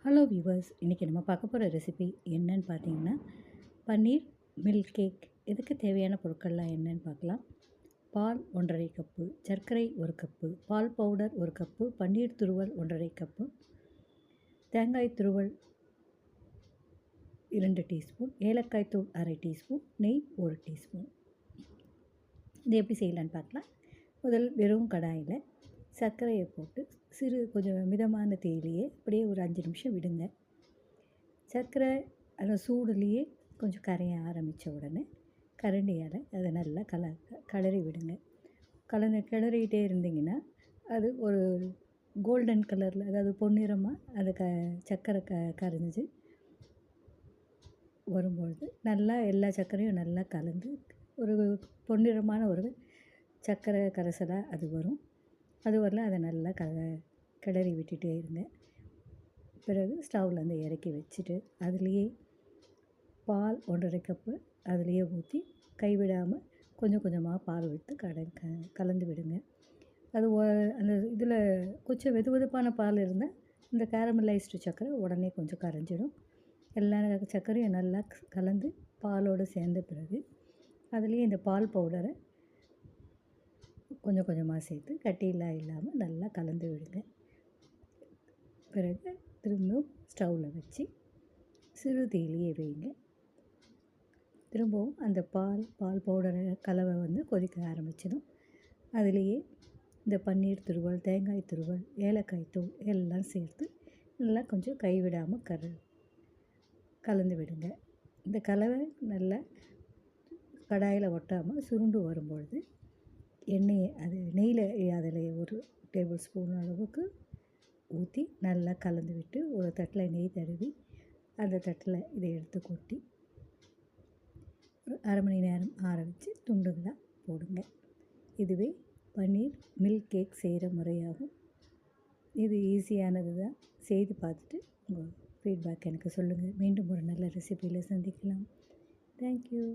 Hello viewers, இன்றைக்கி நம்ம பார்க்க போகிற ரெசிபி என்னன்னு பார்த்தீங்கன்னா, பன்னீர் மில்க் கேக். இதுக்கு தேவையான பொருட்கள்லாம் என்னன்னு பார்க்கலாம். பால் 1½ கப்பு, சர்க்கரை 1 கப்பு, பால் பவுடர் 1 கப்பு, பன்னீர் துருவல் 1½ கப்பு, தேங்காய் துருவல் 2 டீஸ்பூன், ஏலக்காய் தூள் அரை டீஸ்பூன், நெய் 1 டீஸ்பூன். இது எப்படி செய்யலான்னு பார்க்கலாம். முதல் வெறும் கடாயில் சர்க்கரையை போட்டு கொஞ்சம் மிதமான தீயிலேயே அப்படியே ஒரு 5 நிமிஷம் விடுங்க. சர்க்கரை அந்த சூடுலேயே கொஞ்சம் கரைய ஆரம்பித்த உடனே கரண்டியால் அதை நல்லா கிளறி விடுங்க. கிளறிக்கிட்டே இருந்தீங்கன்னா அது ஒரு கோல்டன் கலரில், அதாவது பொன்னிறமாக அது சர்க்கரை கரைஞ்சி வரும்பொழுது நல்லா எல்லா சர்க்கரையும் நல்லா கலந்து ஒரு பொன்னிறமான ஒரு சர்க்கரை கரைசலாக அது வரும். அது வரலாம் அதை நல்லா கிளறி விட்டுட்டே இருங்க. பிறகு ஸ்டவ்லேருந்து இறக்கி வச்சுட்டு அதுலேயே பால் 1½ கப்பு அதுலேயே ஊற்றி கைவிடாமல் கொஞ்சம் கொஞ்சமாக பால் விட்டு கலந்து விடுங்க. அது அந்த இதில் கொஞ்சம் வெதுவெதுப்பான பால் இருந்தால் இந்த கேரமலைஸ்டு சர்க்கரை உடனே கொஞ்சம் கரைஞ்சிடும். எல்லா சர்க்கரையும் நல்லா கலந்து பாலோடு சேர்ந்த பிறகு அதுலேயே இந்த பால் பவுடரை கொஞ்சம் கொஞ்சமாக சேர்த்து கட்டியெல்லாம் இல்லாமல் நல்லா கலந்து விடுங்க. பிறகு திரும்பவும் ஸ்டவ்வில் வச்சு சிறு தீயிலேயே வைங்க. திரும்பவும் அந்த பால் பவுடரை கலவை கொதிக்க ஆரம்பிச்சிடும். அதுலேயே இந்த பன்னீர் துருவல், தேங்காய் துருவல், ஏலக்காய் தூள் எல்லாம் சேர்த்து நல்லா கொஞ்சம் கைவிடாமல் கலந்து விடுங்க. இந்த கலவை நல்லா கடாயில் ஒட்டாமல் சுருண்டு வரும்பொழுது நெய்யில் அதில் 1 டேபிள் ஸ்பூன் அளவுக்கு ஊற்றி நல்லா கலந்து விட்டு ஒரு தட்டில் நெய் தடவி அந்த தட்டில் இதை எடுத்து கொட்டி ஒரு அரை மணி நேரம் ஆற வச்சு துண்டுகளாக போடுங்க. இதுவே பன்னீர் மில்க் கேக் செய்கிற முறையாகும். இது ஈஸியானது தான். செய்து பார்த்துட்டு உங்கள் ஃபீட்பேக் எனக்கு சொல்லுங்கள். மீண்டும் ஒரு நல்ல ரெசிபியில் சந்திக்கலாம். தேங்க்யூ.